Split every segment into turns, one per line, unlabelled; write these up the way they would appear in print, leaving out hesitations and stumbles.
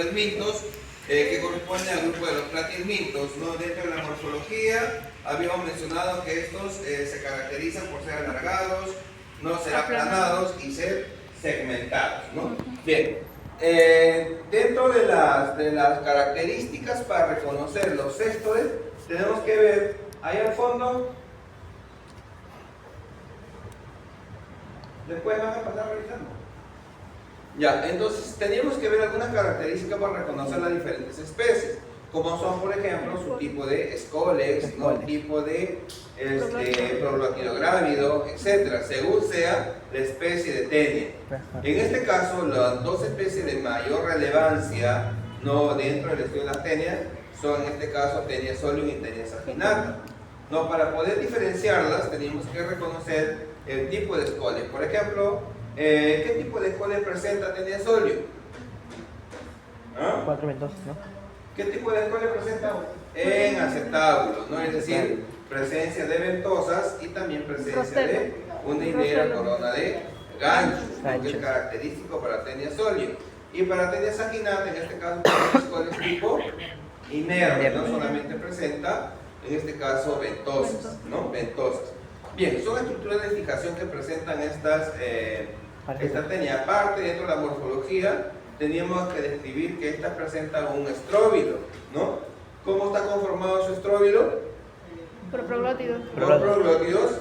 platilmiltos, que corresponde al grupo de los platilmiltos, ¿no? Dentro de la morfología habíamos mencionado que estos se caracterizan por ser alargados, no ser aplanados y ser segmentados, ¿no? Bien, dentro de las características para reconocer los céstodes, tenemos que ver ahí al fondo. Después van a pasar revisando. Ya, entonces teníamos que ver algunas características para reconocer las diferentes especies, como son, por ejemplo, su tipo de escolex, ¿no? Tipo de proglótido grávido, etcétera, según sea la especie de tenia. En este caso, las dos especies de mayor relevancia, ¿no? Dentro del estudio de las tenias son, en este caso, Tenia solium y Tenia saginata. No, para poder diferenciarlas tenemos que reconocer el tipo de escoles. Por ejemplo, ¿qué tipo de escoles presenta Tenia solium? ¿Ah?
4 ventosas, ¿no?
¿Qué tipo de escoles presenta? En acetábulos, ¿no? Es decir, presencia de ventosas y también presencia de una hilera corona de ganchos, que es característico para Tenia solium. Y para Tenia saginata, en este caso, tenemos escoles tipo inerme, no solamente presenta, en este caso, ventosas, ¿no? Ventosas. Bien, son estructuras de fijación que presentan estas tenias. Aparte, dentro de la morfología, teníamos que describir que estas presentan un estróbilo, ¿no? ¿Cómo está conformado su estróbilo?
Por proglótidos.
Por proglótidos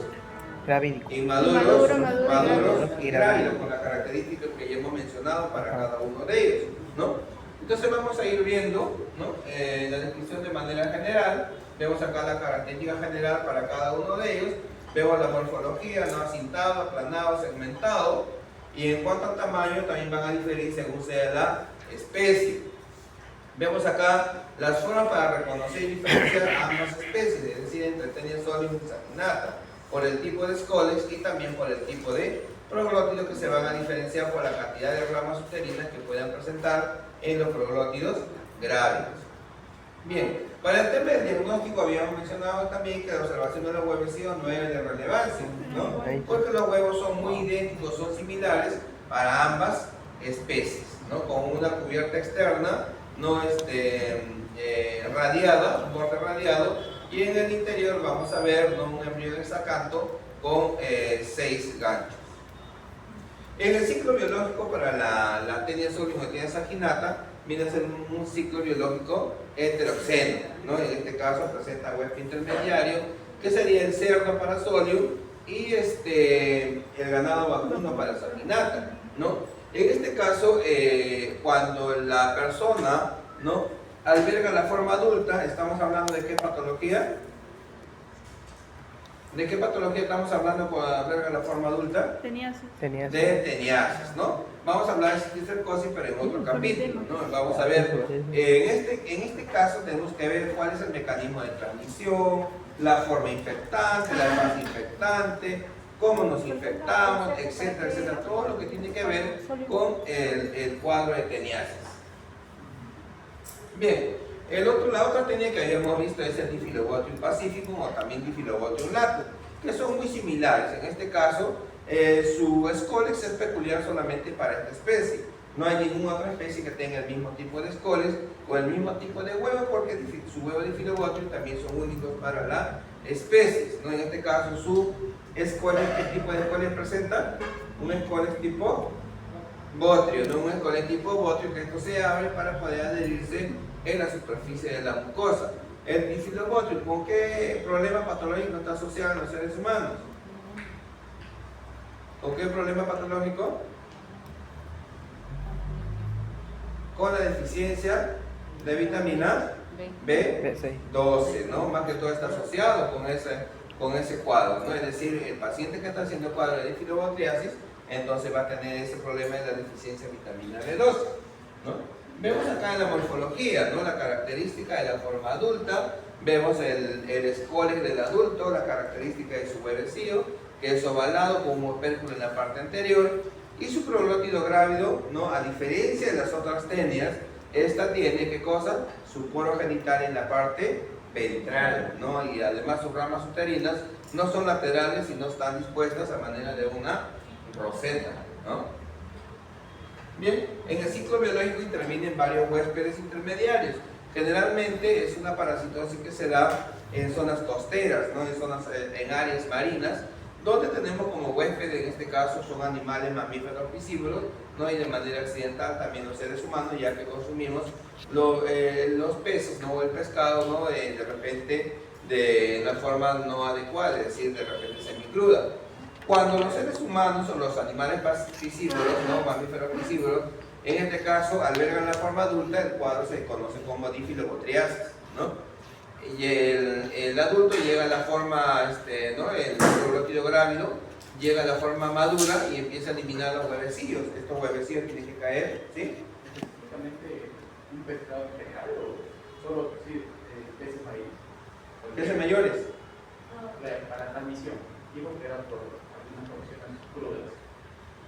inmaduros, maduros y grávidos, con las características que ya hemos mencionado para cada uno de ellos, ¿no? Entonces vamos a ir viendo, ¿no? La descripción de manera general. Vemos acá la característica general para cada uno de ellos. Vemos la morfología, ¿no? Acintado, aplanado, segmentado. Y en cuanto al tamaño, también van a diferir según sea la especie. Vemos acá las formas para reconocer y diferenciar ambas especies, es decir, entre Tenia solium y saginata, por el tipo de escoles y también por el tipo de proglótidos, que se van a diferenciar por la cantidad de ramas uterinas que puedan presentar en los proglótidos grávidos. Bien, para el tema del diagnóstico habíamos mencionado también que la observación de los huevecillos no es de relevancia, ¿no? Porque los huevos son muy idénticos, son similares para ambas especies, ¿no? Con una cubierta externa no radiada, un borde radiado, y en el interior vamos a ver, ¿no? Un embrión hexacanto con 6 ganchos. En el ciclo biológico para la Tenia solium o Tenia saginata viene a ser un ciclo biológico heteroxeno, ¿no? En este caso presenta huésped intermediario, que sería el cerdo para solium y el ganado vacuno para saginata, ¿no? En este caso, cuando la persona, ¿no? alberga la forma adulta, estamos hablando de qué patología. ¿De qué patología estamos hablando cuando alberga la forma adulta?
Teniasis.
De teniasis, ¿no? Vamos a hablar de cisticercosis, pero en otro capítulo, ¿no? Vamos a ver, en este caso tenemos que ver cuál es el mecanismo de transmisión, la forma infectante, la fase infectante, cómo nos infectamos, etcétera, etcétera, todo lo que tiene que ver con el cuadro de teniasis. Bien, la otra tenia que habíamos visto es el Diphyllobotium pacificum o también Diphyllobotium lato, que son muy similares. En este caso, su escolex es peculiar solamente para esta especie. No hay ninguna otra especie que tenga el mismo tipo de escolex o el mismo tipo de huevo, porque su huevo de Diphyllobotium también son únicos para la especie, ¿no? En este caso, su escolex, ¿qué tipo de escolex presenta? Un escolex tipo botrio, ¿no? Un escolex tipo botrio, que esto se abre para poder adherirse en la superficie de la mucosa. El Diphyllobotium, ¿con qué problema patológico está asociado en los seres humanos? ¿Con qué problema patológico? Con la deficiencia de vitamina B12, ¿no? Más que todo está asociado con ese cuadro, ¿no? Es decir, el paciente que está haciendo cuadro de difilobotriasis, entonces va a tener ese problema de la deficiencia de vitamina B12, ¿no? Vemos acá en la morfología, ¿no? La característica de la forma adulta. Vemos el escolex del adulto, la característica de su huevecillo, que es ovalado con un opérculo en la parte anterior, y su proglótido grávido, ¿no? A diferencia de las otras tenias, esta tiene, ¿qué cosa? Su poro genital en la parte ventral, ¿no? Y además sus ramas uterinas no son laterales, sino están dispuestas a manera de una roseta, ¿no? Bien, en el ciclo biológico intervienen varios huéspedes intermediarios. Generalmente es una parasitosis que se da en zonas costeras, ¿no? En áreas marinas, donde tenemos como huésped, en este caso, son animales mamíferos piscívoros, ¿no? Y de manera accidental también los seres humanos, ya que consumimos los peces, ¿no? O el pescado, ¿no? De repente de una forma no adecuada, es decir, de repente semicruda. Cuando los seres humanos o los animales piscívoros, ¿no? Mamíferos piscívoros, en este caso albergan la forma adulta, el cuadro se conoce como difilobotriasis, ¿no? Y el adulto llega a la forma, ¿no? El proglótido grávido llega a la forma madura y empieza a eliminar los huevecillos. Estos huevecillos tienen que caer, ¿sí?
Específicamente un pescado en general o solo peces marinos.
Peces mayores.
Para transmisión, digo que era por algunas porciones crudas.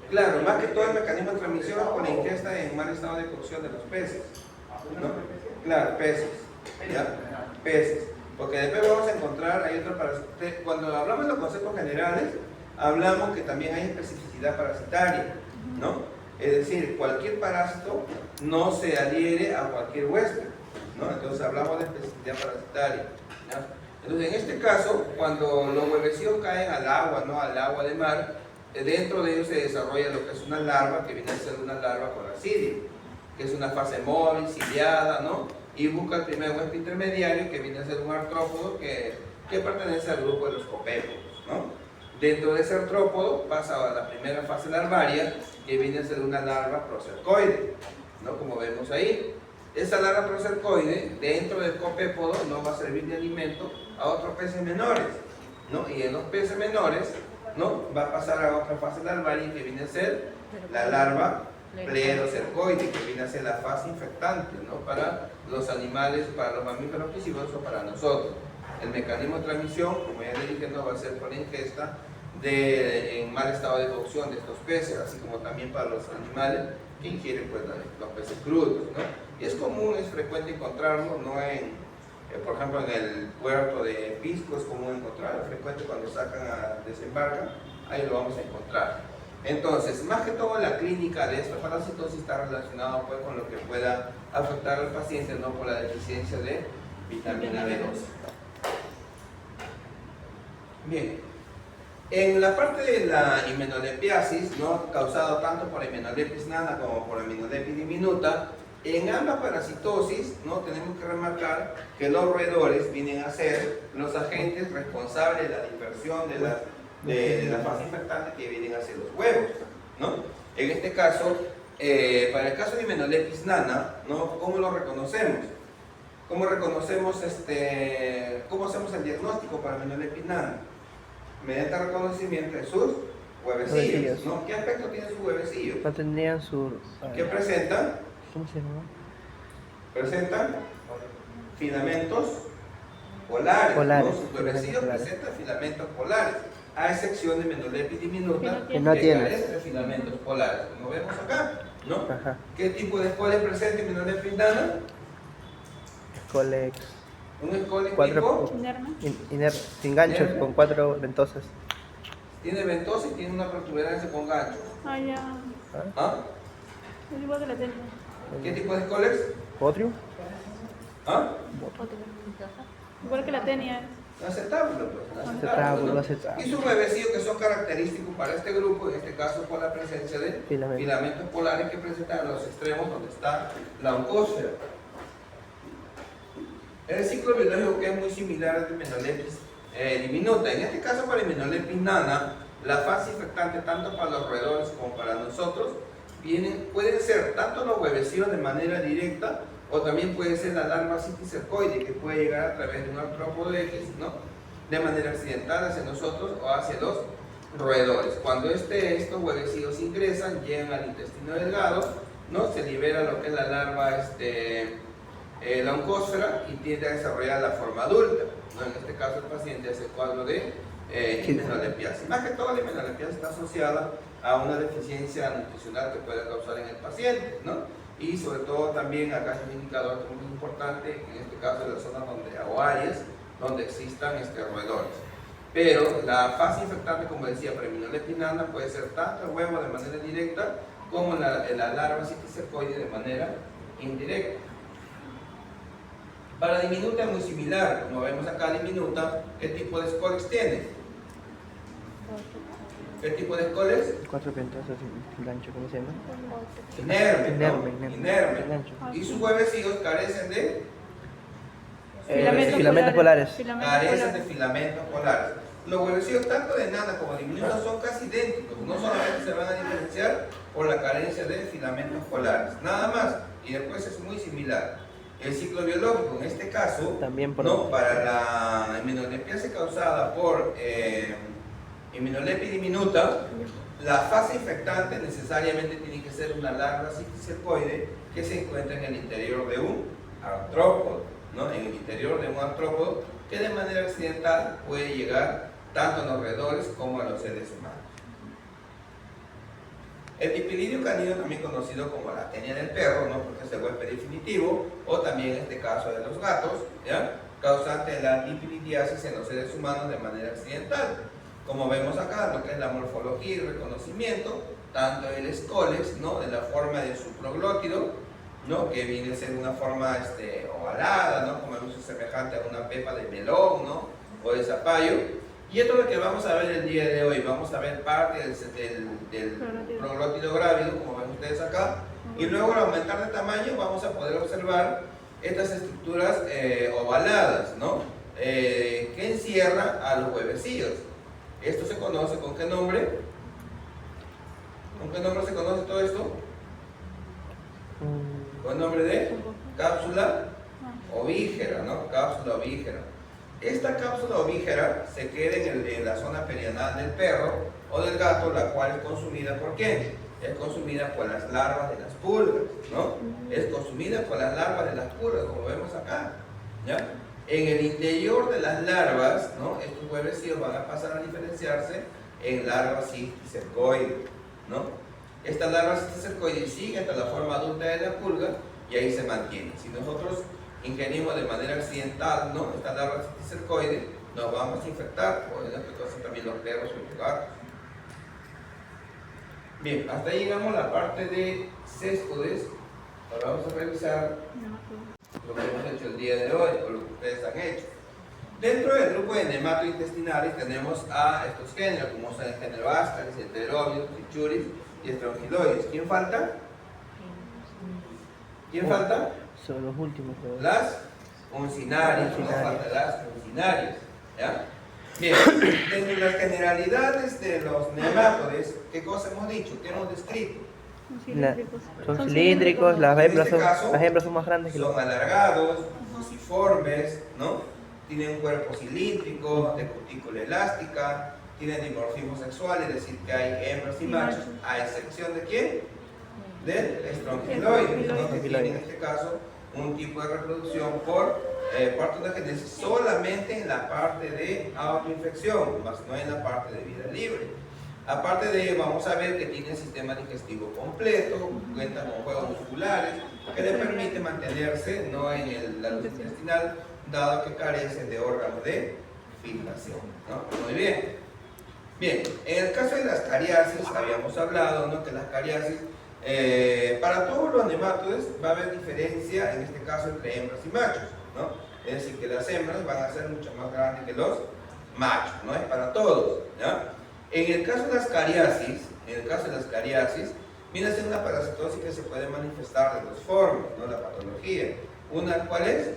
Claro, más que todo el mecanismo de transmisión es por la ingesta en mal estado de cocción de los peces, ¿no? Claro, peces, ¿ya? Peces, porque después vamos a encontrar, hay otro parásito. Cuando hablamos de los conceptos generales, hablamos que también hay especificidad parasitaria, ¿no? Es decir, cualquier parásito no se adhiere a cualquier huésped, ¿no? Entonces hablamos de especificidad parasitaria, ¿ya? Entonces, en este caso, cuando los huevecillos caen al agua, ¿no? Al agua de mar, dentro de ellos se desarrolla lo que es una larva, que viene a ser una larva coracidia, que es una fase móvil, ciliada, ¿no? Y busca el primer huésped intermediario, que viene a ser un artrópodo que pertenece al grupo de los copépodos, ¿no? Dentro de ese artrópodo pasa a la primera fase larvaria, que viene a ser una larva procercoide, ¿no? Como vemos ahí. Esa larva procercoide, dentro del copépodo, no va a servir de alimento a otros peces menores, ¿no? Y en los peces menores, ¿no? Va a pasar a otra fase larvaria, que viene a ser la larva plerocercoide, que viene a ser la fase infectante, ¿no? Para los animales, para los mamíferos piscívoros o para nosotros. El mecanismo de transmisión, como ya le dije, no va a ser por ingesta en mal estado de cocción de estos peces, así como también para los animales que ingieren, pues, los peces crudos, ¿no? Y es común, es frecuente encontrarlo, no por ejemplo, en el puerto de Pisco es común encontrarlo, es frecuente cuando desembarcan, ahí lo vamos a encontrar. Entonces, más que todo la clínica de esta parasitosis está relacionada, pues, con lo que pueda afectar al paciente, ¿no? Por la deficiencia de vitamina B12. Bien, en la parte de la himenolepiasis, ¿no? Causado tanto por Hymenolepis nana como por Hymenolepis diminuta, en ambas parasitosis, ¿no? Tenemos que remarcar que los roedores vienen a ser los agentes responsables de la dispersión de la fase infectante, que vienen a ser los huevos, ¿no? En este caso, para el caso de Hymenolepis nana, ¿no? ¿Cómo lo reconocemos? ¿Cómo reconocemos, cómo hacemos el diagnóstico para Hymenolepis nana? Mediante el reconocimiento de sus huevecillos, ¿no? ¿Qué aspecto tiene sus huevecillos?
No tendrían su...
¿Qué presentan?
¿Cómo se llama?
Presentan filamentos polares, ¿no? Sus huevecillos presentan filamentos polares, a excepción de Hymenolepis diminuta,
que no tiene
carece de filamentos polares, como vemos acá, ¿no?
Ajá.
¿Qué tipo de escoles presenta Hymenolepis nana?
Colex.
Un escole
Cuatro-
tipo,
Inerme.
Sin ganchos, con 4 ventosas.
tiene ventosa y tiene una protuberancia con gancho.
Ah, ya.
¿Ah?
Es igual que la tenía.
¿Qué tipo de escoles?
¿Otro?
¿Ah?
Igual que la tenía.
Acetábulo, pues.
Acetábulo,
¿no?
acetábulo.
Y sus huevecillos que son característicos para este grupo, en este caso por la presencia de filamentos polares que presentan a los extremos donde está la oncósfera. El ciclo biológico, que es muy similar al de Hymenolepis diminuta. En este caso, para Hymenolepis nana, la fase infectante tanto para los roedores como para nosotros pueden ser tanto los huevecillos de manera directa, o también puede ser la larva citicercoide, que puede llegar a través de un artrópodo X, ¿no? De manera accidental hacia nosotros o hacia los roedores. Cuando estos huevecillos ingresan, llegan al intestino delgado, ¿no? Se libera lo que es la larva, la oncósfera, y tiende a desarrollar la forma adulta, ¿no? En este caso el paciente hace el cuadro de himenolepiasis. Más que todo, la himenolepiasis está asociada a una deficiencia nutricional que puede causar en el paciente, ¿no? Y sobre todo también acá es un indicador muy importante, en este caso de las zonas o áreas donde existan roedores. Pero la fase infectante, como decía, para Hymenolepis nana puede ser tanto el huevo de manera directa, como la larva citicercoide de manera indirecta. Para diminuta es muy similar, como vemos acá diminuta, ¿qué tipo de escoles tiene? ¿Qué tipo de escoles?
4 ventosas y gancho, ¿cómo se llama?
Inerme, ¿no?
Inerme.
Inerme.
Gancho.
Y sus huevecillos carecen de
Filamentos polares.
carecen de filamentos polares. Los huevecillos tanto de nana como de diminuta son casi idénticos, no solamente se van a diferenciar por la carencia de filamentos polares, nada más, y después es muy similar. El ciclo biológico, en este caso,
También por
¿no? Para la inmunodeficiencia causada por Immunolepis diminuta, la fase infectante necesariamente tiene que ser una larva citicercoide que se encuentra en el interior de un artrópodo, ¿no? En el interior de un artrópodo que de manera accidental puede llegar tanto a los roedores como a los seres humanos. El dipilidio canino, también conocido como la tenia del perro, ¿no? Porque es el huésped definitivo, o también en este caso de los gatos, ¿ya? Causante de la dipilidiasis en los seres humanos de manera accidental. Como vemos acá, lo que es la morfología y reconocimiento, tanto el escolex, ¿no? De la forma de su proglótido, ¿no? Que viene a ser una forma ovalada, ¿no? Como vemos, semejante a una pepa de melón, ¿no? O de zapallo. Y esto es lo que vamos a ver el día de hoy. Vamos a ver parte del proglótido grávido, como ven ustedes acá. Y luego al aumentar de tamaño vamos a poder observar estas estructuras ovaladas, ¿no? Que encierra a los huevecillos. Esto se conoce ¿con qué nombre? ¿Con qué nombre se conoce todo esto? Con el nombre de cápsula ovígera, ¿no? Cápsula ovígera. Esta cápsula ovígera se queda en la zona perianal del perro o del gato, la cual es consumida ¿por quién? Es consumida por las larvas de las pulgas, ¿no? Es consumida por las larvas de las pulgas, como vemos acá, ¿ya? En el interior de las larvas, ¿no? Estos huevecillos van a pasar a diferenciarse en larvas citicercoides, ¿no? Estas larvas citicercoides siguen hasta la forma adulta de la pulga y ahí se mantienen. Si nosotros ingerimos de manera accidental, ¿no? Esta larva citicercoide, nos vamos a infectar, por ejemplo, también los perros y los gatos. Bien, hasta ahí llegamos a la parte de céspodes. Ahora vamos a revisar lo que hemos hecho el día de hoy, o lo que ustedes han hecho. Dentro del grupo de nematointestinales tenemos a estos géneros, como son el género Ascaris, Enterobius, Trichuris y Strongyloides. ¿Quién falta? ¿Quién falta?
Son los últimos. Pero...
Las uncinarias, no falta las uncinarias, ¿ya? Bien, dentro de las generalidades de los nemátodes, ¿qué cosa hemos dicho? ¿Qué hemos descrito?
Son cilíndricos, las
En
hembras,
este caso,
las hembras son más grandes que los...
Son alargados, fusiformes, ¿no? Tienen un cuerpo cilíndrico, de cutícula elástica, tienen dimorfismo sexual, es decir, que hay hembras y machos, a excepción de ¿quién? Del estrongiloide, ¿no? Que tiene en este caso un tipo de reproducción por partenogenesis solamente en la parte de autoinfección, más no en la parte de vida libre. Aparte de ello, vamos a ver que tiene el sistema digestivo completo, cuenta con juegos musculares que le permite mantenerse no en la luz intestinal, dado que carecen de órganos de filtración, ¿no? Muy bien. Bien, en el caso de las cariáceas, habíamos hablado, ¿no? Que las cariáceas, para todos los nematodes va a haber diferencia, en este caso, entre hembras y machos, ¿no? Es decir, que las hembras van a ser mucho más grandes que los machos, no es para todos, ¿ya? En el caso de las cariáceas, viene a ser una parasitosis que se puede manifestar de dos formas, ¿no? La patología. Una, ¿cuál es?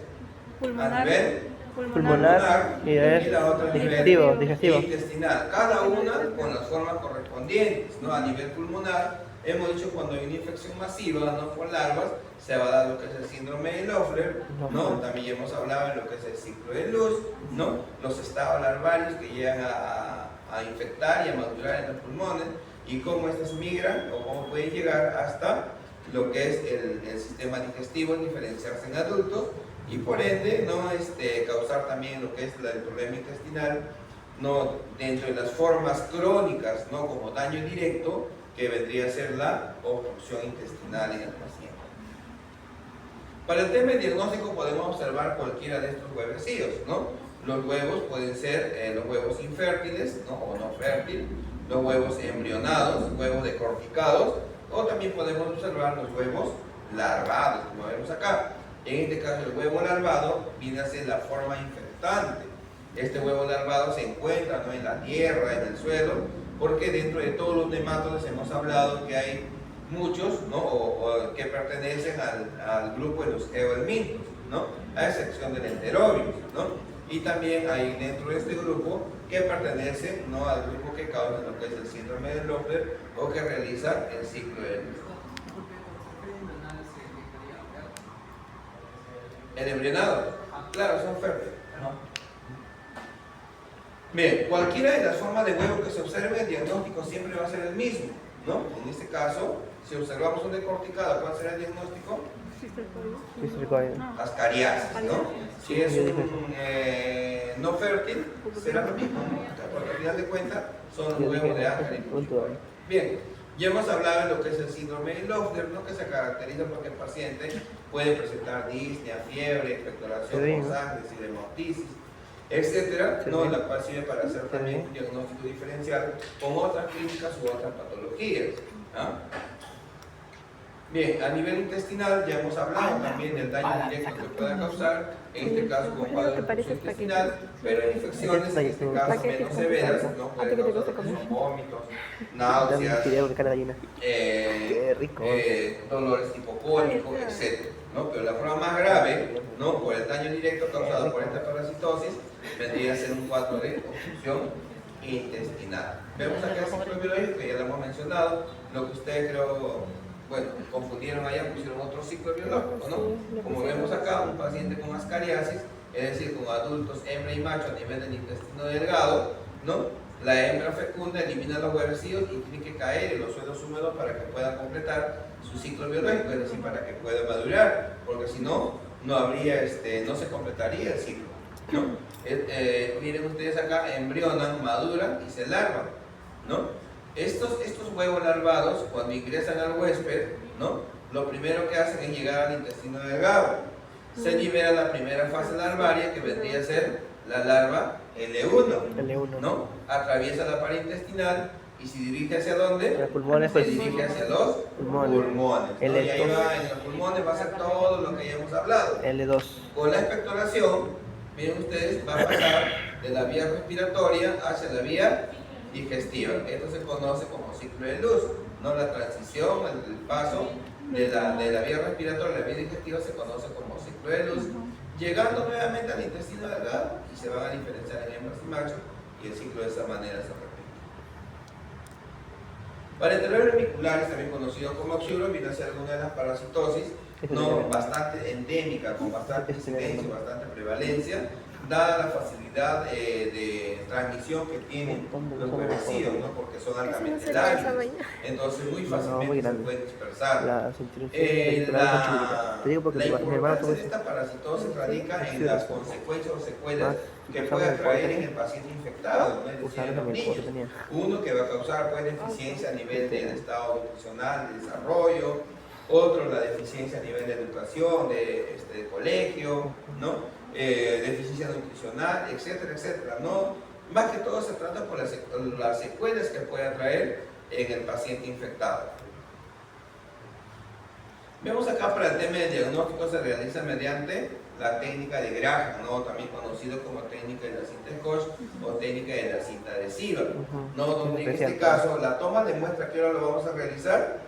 A nivel pulmonar y la otra a nivel
digestivo.
intestinal. Cada una con las formas correspondientes, ¿no? A nivel pulmonar, hemos dicho cuando hay una infección masiva, ¿no? Por larvas, se va a dar lo que es el síndrome de Loeffler, ¿no? También hemos hablado de lo que es el ciclo de luz, ¿no? Los estados larvarios que llegan a infectar y a madurar en los pulmones y cómo estas migran o cómo pueden llegar hasta lo que es el sistema digestivo, diferenciarse en adultos y por ende no causar también lo que es el problema intestinal, no dentro de las formas crónicas, no como daño directo que vendría a ser la obstrucción intestinal en el paciente. Para el tema diagnóstico podemos observar cualquiera de estos huevecillos, ¿no? Los huevos pueden ser los huevos infértiles, ¿no? O no fértiles, los huevos embrionados, huevos decorticados O también podemos observar los huevos larvados, como vemos acá. En este caso, el huevo larvado viene a ser la forma infectante. Este huevo larvado se encuentra, ¿no?, en la tierra, en el suelo, porque dentro de todos los nematodos hemos hablado que hay muchos, ¿no?, o que pertenecen al grupo de los euhelmintos, ¿no?, a excepción del enterobius, ¿no? Y también hay dentro de este grupo que pertenecen, ¿no?, al grupo que causa lo que es el síndrome de Loeffler o que realiza el ciclo de luz. El embrionado, claro, son fértiles. Bien, cualquiera de las formas de huevo que se observe, el diagnóstico siempre va a ser el mismo, ¿no? En este caso, si observamos un decorticado, ¿cuál será el diagnóstico? Ascariasis, ¿no? Si es un no fértil, será lo mismo, ¿no? Porque al final de cuentas son huevos de Ascaris. Bien, ya hemos hablado de lo que es el síndrome de Loeffler, ¿no?, que se caracteriza porque el paciente puede presentar disnea, fiebre, expectoración por sangre, hemoptisis, etcétera, ¿no?, la cual sirve para hacer también un diagnóstico diferencial con otras clínicas u otras patologías. ¿Ah? Bien, a nivel intestinal ya hemos hablado también del daño directo que pueda causar, en este caso con cuadro de infección intestinal, pero en infecciones, en este caso menos severas, ¿no?, puede causar vómitos, náuseas, dolores tipo cólico, etc., ¿no? Pero la forma más grave, ¿no?, por el daño directo causado por esta parasitosis, vendría a ser un cuadro de obstrucción intestinal. Vemos acá el ciclo biológico, que ya lo hemos mencionado, lo que ustedes creo, bueno, confundieron allá, pusieron otro ciclo biológico, ¿no? Como vemos acá, un paciente con ascariasis, es decir, con adultos hembra y macho a nivel del intestino delgado, ¿no? La hembra fecunda elimina los huevecillos y tiene que caer en los suelos húmedos para que pueda completar su ciclo biológico, es decir, para que pueda madurar, porque si no, no habría, no se completaría el ciclo, ¿no? Miren ustedes acá, embrionan, maduran y se larvan, ¿no? Estos huevos larvados, cuando ingresan al huésped, ¿no?, lo primero que hacen es llegar al intestino delgado. Se libera la primera fase larvaria, que vendría a ser la larva L1, ¿no? Atraviesa la pared intestinal y se dirige hacia dónde?
Los pulmones,
se dirige hacia los pulmones, ¿no? Y ahí va, en los pulmones va a ser todo lo que ya hemos hablado.
L2.
Con la expectoración, miren ustedes, va a pasar de la vía respiratoria hacia la vía digestiva. Esto se conoce como ciclo de luz, ¿no? La transición, el paso de la vía respiratoria a la vía digestiva se conoce como ciclo de luz, llegando nuevamente al intestino delgado y se van a diferenciar en hembras y machos, y el ciclo de esa manera se repite. Para enterobios reviculares, también conocido como oxiuros, viene a ser alguna de las parasitosis, no bastante endémica, con bastante incidencia, bastante prevalencia, dada la facilidad de transmisión que tienen los huevecillos, ¿no?, porque son altamente lábiles, entonces muy fácilmente se pueden dispersar. La importancia de esta parasitosis radica en las consecuencias o secuelas que puede traer en el paciente infectado, ¿no?, es decir, en los niños. Uno, que va a causar, pues, deficiencia a nivel del estado nutricional, de desarrollo; otro, la deficiencia a nivel de educación, de colegio, ¿no?, deficiencia nutricional, etcétera, etcétera. No, más que todo se trata por las secuelas que puede traer en el paciente infectado. Vemos acá, para el tema del diagnóstico se realiza mediante la técnica de Graham, ¿no?, también conocido como técnica de la cinta Koch o técnica de la cinta adhesiva, ¿no?, donde en este caso la toma de muestra, ¿qué hora lo vamos a realizar?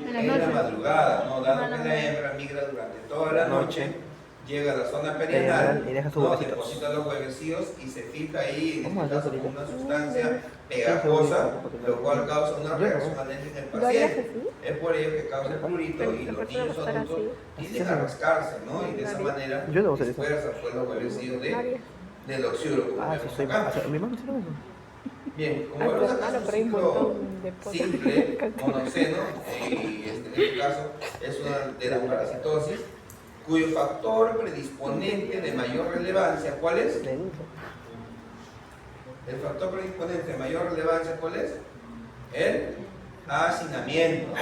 En la madrugada, ¿no?, dado que la hembra migra durante toda la noche, llega a la zona perianal,
y deja sus
¿no?,
huevecitos.
deposita los huevecillos y se fija ahí, en este caso, con una sustancia pegajosa, lo cual causa una reacción alérgica en el paciente. Es por ello que causa el prurito y los niños adultos tienden a rascarse, ¿no?, y de esa manera dispersan, pues, los huevecillos del oxiuro, como vemos acá. Bien, como vemos acá, es un ciclo simple, monoceno, y en este caso es una de las parasitosis, cuyo factor predisponente de mayor relevancia, ¿cuál es? El factor predisponente de mayor relevancia, ¿cuál es? El hacinamiento.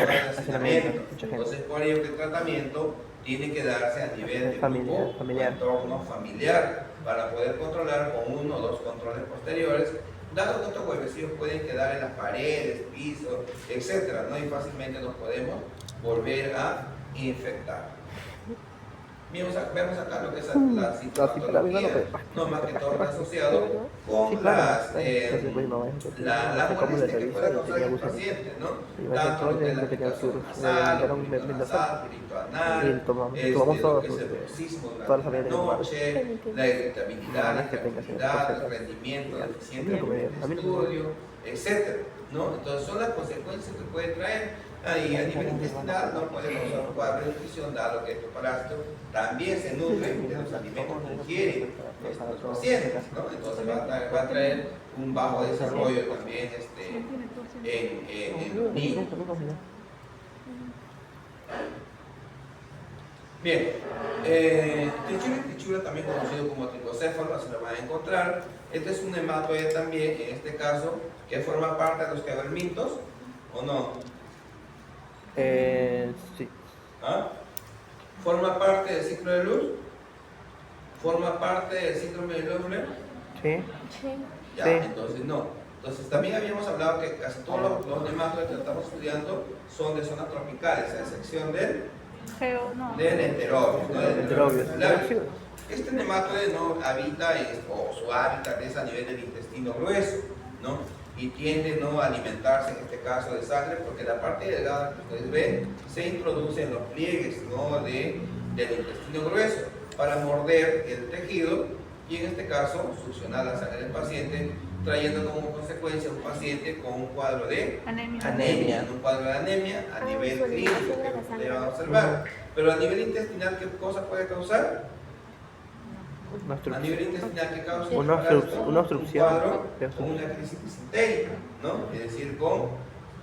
Entonces, por ello que el tratamiento tiene que darse a nivel de grupo, entorno familiar, para poder controlar con uno o dos controles posteriores dado que estos huevecillos pueden quedar en las paredes, pisos, etcétera, ¿no? Y fácilmente nos podemos volver a infectar. Vemos acá lo que es la sintomatología, no más que todo está asociado con las molestias que puede causar el paciente, ¿no? Tanto lo que es la afectación nasal, grito anal, lo que es el bruxismo durante la noche, la irritabilidad, la irritabilidad, el rendimiento deficiente en el estudio, etcétera, ¿no? Entonces son las consecuencias que puede traer. Ahí a nivel intestinal no puede causar un cuadro de nutrición, dado que estos parásitos también se nutren de los alimentos que ingieren los pacientes, ¿no? Entonces va a traer un bajo desarrollo también en los niños. Bien, trichura también conocido como tricocéfalo, así lo van a encontrar. Este es un nematoide también, en este caso, que forma parte de los cavermintos, ¿o no?
Sí.
¿Ah? ¿Forma parte del ciclo de luz? ¿Forma parte del síndrome de Löfler?
Sí.
Ya,
Sí.
entonces no. Entonces también habíamos hablado que casi todos los nematoides que estamos estudiando son de zonas tropicales, a excepción del enteróbio, ¿no? Del enteróbio. Este nematoide no habita, o su hábitat es a nivel del intestino grueso, ¿no? Y tiende ¿no? a alimentarse en este caso de sangre, porque la parte delgada que ustedes ven se introduce en los pliegues ¿no? del intestino grueso para morder el tejido y en este caso succionar la sangre del paciente, trayendo como consecuencia un paciente con un cuadro de anemia, un cuadro de anemia a nivel clínico que ustedes van a observar. Pero a nivel intestinal, ¿qué cosa puede causar? A nivel intestinal, ¿qué causa?
Una obstrucción.
Un cuadro con una crisis disentérica, ¿no? Es decir, con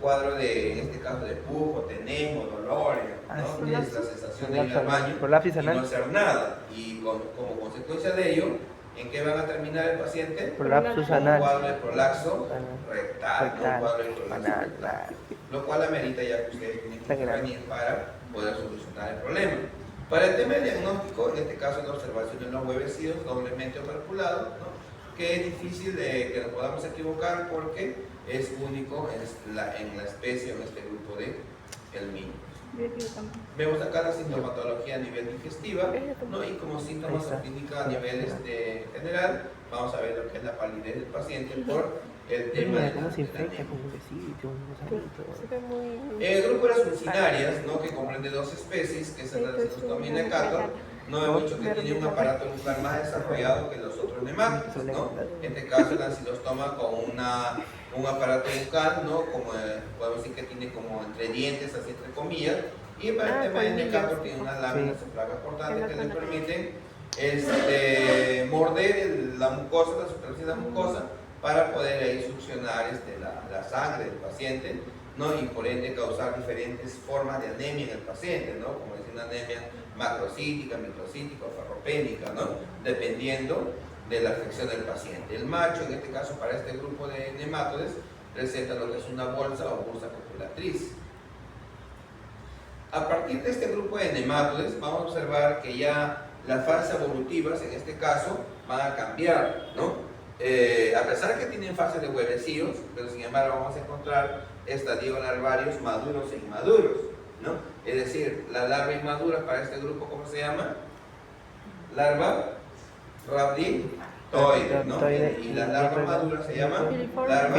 cuadro de, en este caso, de pujo, tenemo, dolor, ¿no? Tienes la sensación de ir al baño y no hacer nada. Y como consecuencia de ello, ¿en qué van a terminar el paciente?
Prolapsus
Un
anal.
cuadro de prolapso rectal, ¿no? Un cuadro de prolapso
Anal.
rectal. Lo cual amerita ya que ustedes tienen que intervenir para poder solucionar el problema. Para el tema del diagnóstico, en este caso la observación de los huevecillos doblemente operculados, ¿no? Que es difícil que nos podamos equivocar porque es único en la especie, en este grupo de helmintos. Vemos acá la sintomatología a nivel digestiva, ¿no? Y como síntomas clínicos a nivel general, vamos a ver lo que es la palidez del paciente por el tema de
cómo se infecta con un besito,
el grupo de las funcionarias, ¿no? Que comprende dos especies, que es la Cystostomia necator, no hemos dicho que tiene un aparato nuclear más desarrollado que los otros nemáticos, ¿no? En este caso la Cystostoma con un aparato bucal, ¿no? Como podemos decir que tiene como entre dientes, así entre comillas, y para el tema del necator tiene unas láminas o plagas portantes que le permiten morder la mucosa, la superficie de la mucosa, para poder ahí succionar la sangre del paciente, ¿no? Y por ende causar diferentes formas de anemia en el paciente, ¿no? Como decir una anemia macrocítica, microcítica o ferropénica, ¿no? Dependiendo de la afección del paciente. El macho, en este caso para este grupo de nematodes, presenta lo que es una bolsa o bursa copulatriz. A partir de este grupo de nematodes vamos a observar que ya las fases evolutivas, en este caso, van a cambiar, ¿no? A pesar de que tienen fases de huevecillos, pero sin embargo vamos a encontrar estadios larvarios maduros e inmaduros, ¿no? Es decir, la larva inmadura para este grupo, ¿cómo se llama? Larva rhabditoide, ¿no? Y la larva madura se llama larva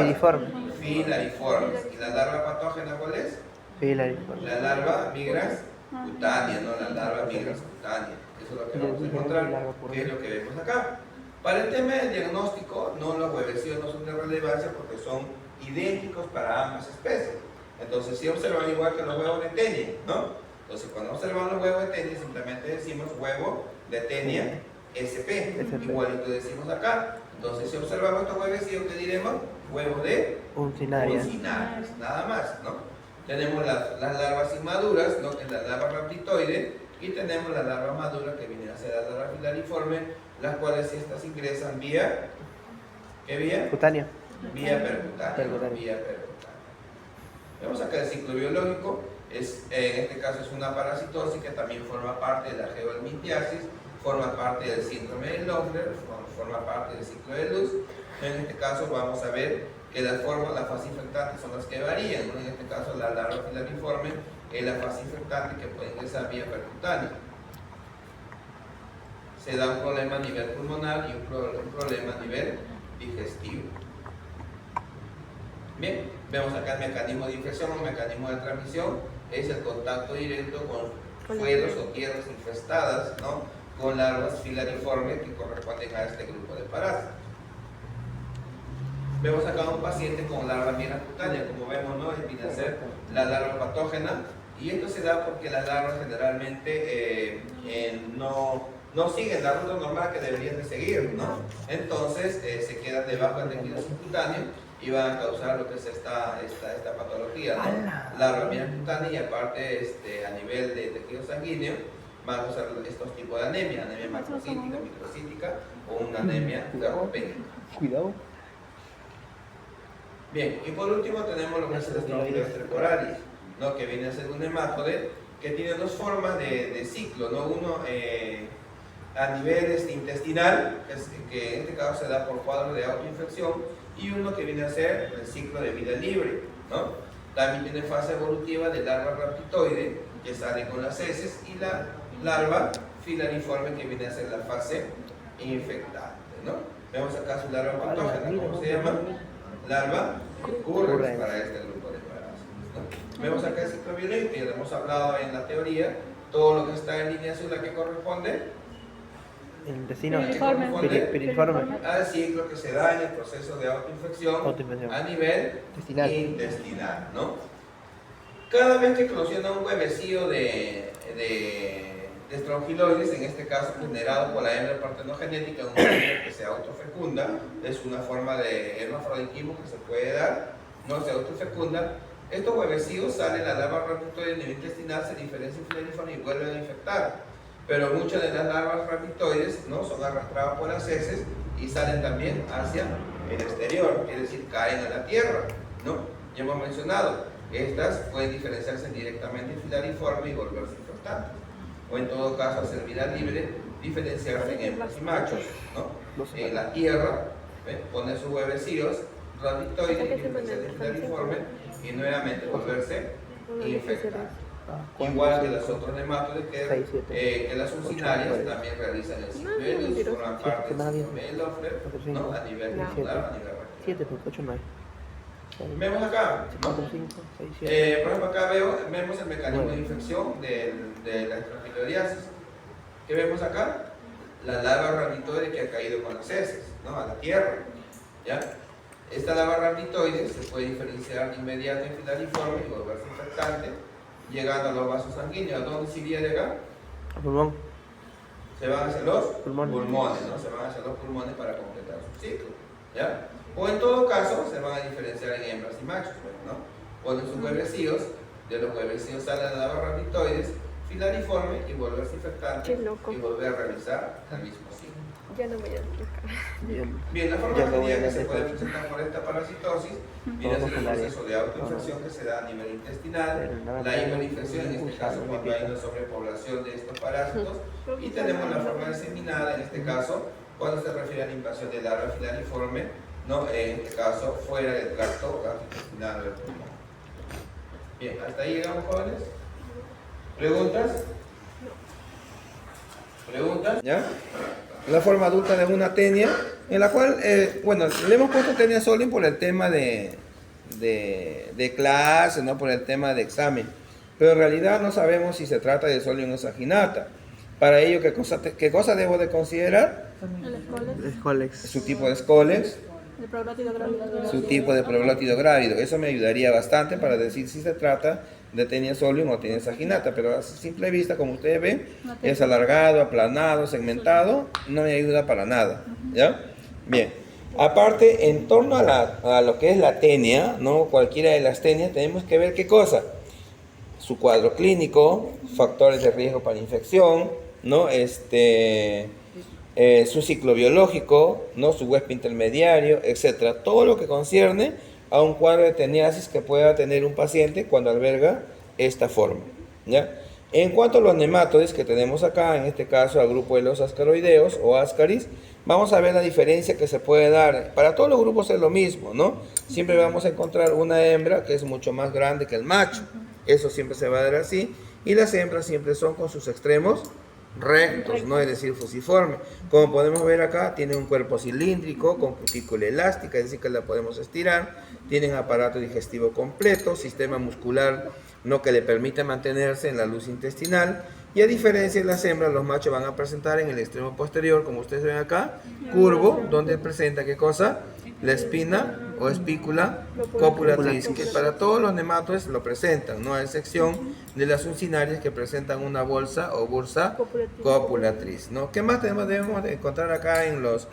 filariformes. ¿Y la larva patógena cuál es? La larva migras cutánea, ¿no? La larva migras cutánea. Eso es lo que vamos a encontrar, que es lo que vemos acá. Para el tema del diagnóstico, no, los huevecillos no son de relevancia porque son idénticos para ambas especies. Entonces, si observan igual que los huevos de tenia, ¿no? Entonces, cuando observamos los huevos de tenia, simplemente decimos huevo de tenia SP, igualito decimos acá. Entonces, si observamos estos huevecillos, ¿qué diremos? Huevos de uncinarias, nada más, ¿no? Tenemos las larvas inmaduras, ¿no? Que es la larva rhabditoide, y tenemos la larva madura que viene a ser la larva filariforme, las cuales estas ingresan vía, ¿qué vía?
Cutánea.
Vía percutánea. Vemos acá el ciclo biológico, en este caso es una parasitosis que también forma parte de la geohelmintiasis, forma parte del síndrome de Löfler, forma parte del ciclo de luz, En este caso vamos a ver que las formas, las fases infectantes son las que varían, ¿no? En este caso la larva filariforme es la fase infectante que puede ingresar vía percutánea. Se da un problema a nivel pulmonar y un problema a nivel digestivo. Bien, vemos acá el mecanismo de infección o mecanismo de transmisión, es el contacto directo con suelos o tierras infestadas, ¿no? Con larvas filariformes que corresponden a este grupo de parásitos. Vemos acá un paciente con larva migra cutánea, como vemos, ¿no? Viene a ser la larva patógena, y esto se da porque las larvas generalmente no siguen la ruta normal que deberían de seguir, ¿no? Entonces se quedan debajo del tejido subcutáneo y van a causar lo que es esta patología, ¿no? Larva migra cutánea, y aparte a nivel de tejido sanguíneo van a causar estos tipos de anemia macrocítica, microcítica o una anemia sarcopénica.
Cuidado.
Bien, y por último tenemos lo que es el Staphylococcus treporalis, ¿no? Que viene a ser un hematode que tiene dos formas de ciclo, ¿no? Uno a nivel intestinal, que en este caso se da por cuadro de autoinfección, y uno que viene a ser el ciclo de vida libre, ¿no? También tiene fase evolutiva de larva raptitoide, que sale con las heces, y la larva filariforme, que viene a ser la fase infectante, ¿no? Vemos acá su larva patógena, ¿cómo se llama? Larva currens para este grupo de parásitos, ¿no? Vemos acá el ciclo biológico, ya lo hemos hablado en la teoría, todo lo que está en línea azul, ¿a qué corresponde?
El intestino.
Piriforme.
Al ciclo que se da en el proceso de autoinfección a nivel intestinal, ¿no? Cada vez que eclosiona un huevecillo de estrongiloides, en este caso generado por la hembra partenogenética, un huevo que se autofecunda, es una forma de hermafroditismo que se puede dar, no se autofecunda. Estos huevecillos salen, la larva raptitoide a nivel intestinal se diferencia en filariforme y vuelven a infectar. Pero muchas de las larvas raptitoides, ¿no? Son arrastradas por las heces y salen también hacia el exterior, es decir, caen a la tierra, ¿no? Ya hemos mencionado, estas pueden diferenciarse directamente en filariforme y volverse infectantes, o en todo caso, al ser vida libre, diferenciarse en hembras y machos, ¿no? En la tierra, poner sus huevecillos raptitoides y diferenciarse en filariforme y nuevamente volverse infectantes. Igual que los otros nematodes que las ursinarias también realizan el ciclo. Ellos forman parte del melófler, ¿no? A nivel muscular, a nivel rectal.
7 por 8, 9.
Vemos acá,
4, 5, 6, 7.
por ejemplo, acá vemos el mecanismo de infección de la estrofiloriasis. ¿Qué vemos acá? La larva ramitoide que ha caído con las heces, ¿no? A la tierra, ¿ya? Esta larva ramitoide se puede diferenciar de inmediato en filariforme y volverse infectante, llegando a los vasos sanguíneos. ¿A dónde se iría de acá?
Al pulmón.
Se van hacia los
Pulmones.
¿no? Se van hacia los pulmones para completar su ciclo, ¿ya? O en todo caso, se van a diferenciar en hembras y machos, ¿no? Ponen sus huevecillos, de los huevecillos salen las larvas raptitoides, filariforme y volverse infectante y volver a realizar el mismo ciclo.
Ya no voy a explicar.
Bien, la forma
Ya lo voy a
clínica que se
hacer.
puede presentar por esta parasitosis viene a ser el proceso de autoinfección que se da a nivel intestinal, la hiperinfección, en este caso cuando hay una sobrepoblación de estos parásitos, y tenemos la forma diseminada, en este caso, cuando se refiere a la invasión de larva filariforme, ¿no? En este caso, fuera del tracto gastrointestinal del pulmón. Bien, hasta ahí llegamos, jóvenes. ¿Preguntas? ¿Preguntas? ¿Ya? La forma adulta de una tenia, en la cual, bueno, le hemos puesto tenia solim por el tema de clase, no por el tema de examen, pero en realidad no sabemos si se trata de solium o saginata. Para ello, ¿qué cosa debo de considerar?
El
Escolex.
Su tipo de escolex,
El problátido grávido.
su tipo de proglótido grávido. Eso me ayudaría bastante para decir si se trata de tenia solium o tenia saginata, pero a simple vista, como ustedes ven, es alargado, aplanado, segmentado, no me ayuda para nada, ¿ya? Bien, aparte, en torno a lo que es la tenia, ¿no? Cualquiera de las tenias, tenemos que ver qué cosa: su cuadro clínico, factores de riesgo para infección, ¿no? Su ciclo biológico, ¿no? Su huésped intermediario, etcétera. Todo lo que concierne a un cuadro de teniasis que pueda tener un paciente cuando alberga esta forma, ¿ya? En cuanto a los nematodes que tenemos acá, en este caso al grupo de los ascaroideos o ascaris, vamos a ver la diferencia que se puede dar. Para todos los grupos es lo mismo, ¿no? Siempre vamos a encontrar una hembra que es mucho más grande que el macho. Eso siempre se va a dar así. Y las hembras siempre son con sus extremos rectos, ¿no? Es decir, fusiforme. Como podemos ver acá, tiene un cuerpo cilíndrico con cutícula elástica, es decir, que la podemos estirar. Tienen aparato digestivo completo, sistema muscular, ¿no? Que le permite mantenerse en la luz intestinal. Y a diferencia de las hembras, los machos van a presentar en el extremo posterior, como ustedes ven acá, curvo, donde presenta ¿qué cosa? La espina o espícula copulatriz, que para todos los nematodes lo presentan, no a excepción de las uncinarias que presentan una bolsa o bursa copulatriz, ¿no? ¿Qué más debemos de encontrar acá en los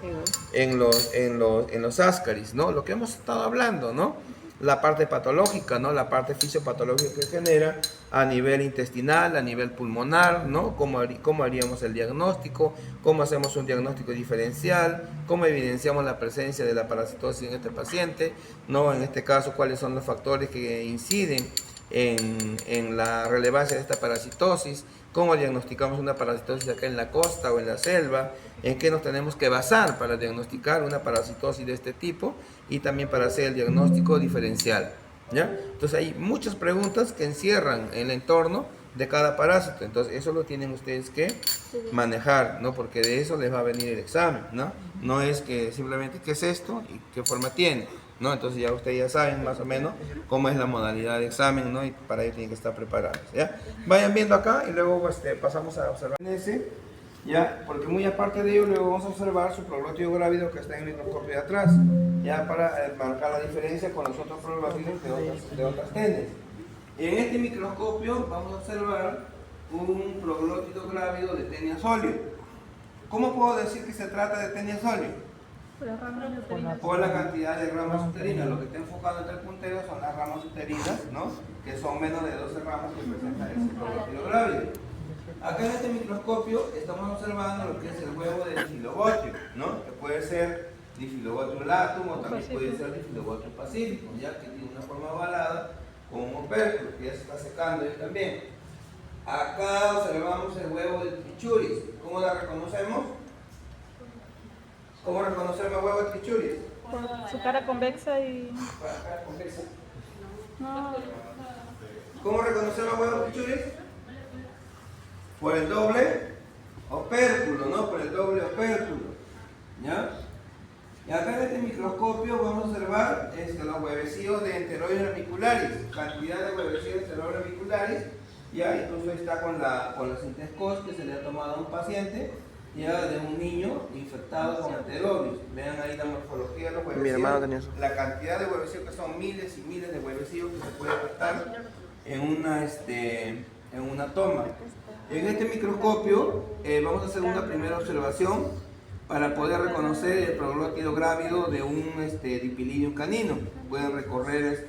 ascaris, ¿no? Lo que hemos estado hablando, ¿no? La parte patológica, ¿no? La parte fisiopatológica que genera a nivel intestinal, a nivel pulmonar, ¿no? ¿Cómo haríamos el diagnóstico? ¿Cómo hacemos un diagnóstico diferencial? ¿Cómo evidenciamos la presencia de la parasitosis en este paciente? ¿No? En este caso, ¿cuáles son los factores que inciden en la relevancia de esta parasitosis? ¿Cómo diagnosticamos una parasitosis acá en la costa o en la selva? ¿En qué nos tenemos que basar para diagnosticar una parasitosis de este tipo? Y también para hacer el diagnóstico diferencial, ¿ya? Entonces hay muchas preguntas que encierran el entorno de cada parásito. Entonces eso lo tienen ustedes que manejar, ¿no? Porque de eso les va a venir el examen, ¿no? No es que simplemente qué es esto y qué forma tiene, ¿no? Entonces ya ustedes ya saben más o menos cómo es la modalidad de examen, ¿no? Y para ello tienen que estar preparados, ¿ya? Vayan viendo acá y luego pasamos a observar ese, ¿ya? Porque muy aparte de ello, luego vamos a observar su proglótido grávido que está en el microscopio de atrás, ya para marcar la diferencia con los otros proglótidos de otras tenes. En este microscopio vamos a observar un proglótido grávido de Taenia solio. ¿Cómo puedo decir que se trata de Taenia solio? Por la cantidad de ramas uterinas. Lo que está enfocado entre el puntero son las ramas uterinas, ¿no? Que son menos de 12 ramas que presentan ese proglótido grávido. Acá en este microscopio estamos observando lo que es el huevo de Diphyllobotium, ¿no? Que puede ser Diphyllobotium latum o también puede ser Diphyllobotium pacificum, ya que tiene una forma ovalada con un opérculo que ya se está secando ahí también. Acá observamos el huevo de Trichuris. ¿Cómo la reconocemos? ¿Cómo reconocemos el huevo de Trichuris?
Por su cara convexa y...
Cara convexa.
No.
¿Cómo reconocemos el huevo de Trichuris? Por el doble opérculo, ¿no? Por el doble opérculo, ¿ya? Y acá en este microscopio vamos a observar los huevecillos de enteroides ramiculares, cantidad de huevecillos de enteroides ramiculares, ya, incluso está con la sintescos que se le ha tomado a un paciente, ya, de un niño infectado con enteroides. Vean ahí la morfología de los huevecillos.
Mi hermano tenía eso.
La cantidad de huevecillos, que son miles y miles de huevecillos que se puede captar en una toma. En este microscopio vamos a hacer una primera observación para poder reconocer el proglótido grávido de un Dipylidium canino. Pueden recorrer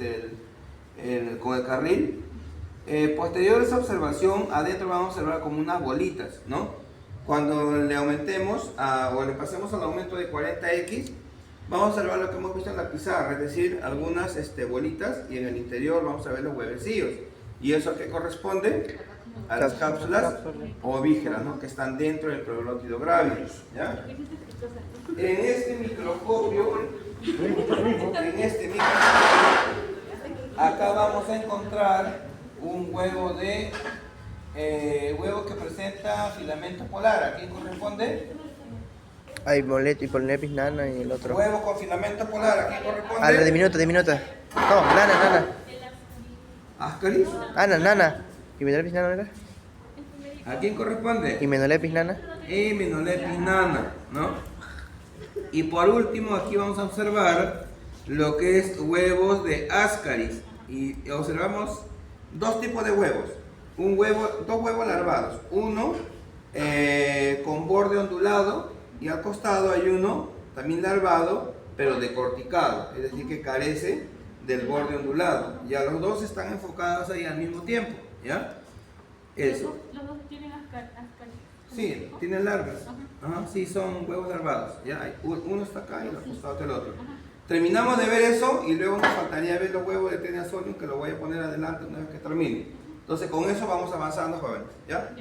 con el carril. Posterior a esa observación, adentro vamos a observar como unas bolitas, ¿no? Cuando le aumentemos o le pasemos al aumento de 40x, vamos a observar lo que hemos visto en la pizarra, es decir, algunas bolitas, y en el interior vamos a ver los huevecillos. ¿Y eso a qué corresponde? A las cápsulas ovígeras, ¿no? Que están dentro del proglótido grávido, ¿ya? En este microscopio, acá vamos a encontrar un huevo huevo que presenta filamento polar. ¿A quién corresponde?
Hay Hipolepis nana y el otro.
Huevo con filamento polar. ¿A quién corresponde?
Ah, la diminuta. No, nana.
¿Ascaris?
Nana. ¿Hipolepis nana era?
¿A quién corresponde?
Himenolepis nana.
Himenolepis nana, ¿no? Y por último, aquí vamos a observar lo que es huevos de Ascaris. Y observamos dos tipos de huevos. Dos huevos larvados. Uno con borde ondulado y al costado hay uno también larvado, pero decorticado, es decir, que carece del borde ondulado. Ya los dos están enfocados ahí al mismo tiempo, ¿ya? Eso.
Los dos tienen ascaris.
Sí, tienen larvas. Ajá, sí, son huevos larvados. ¿Ya? Uno está acá y al costado está el otro. Terminamos de ver eso y luego nos faltaría ver los huevos de Taenia solium, que lo voy a poner adelante una vez que termine. Entonces con eso vamos avanzando, jóvenes. ¿Ya?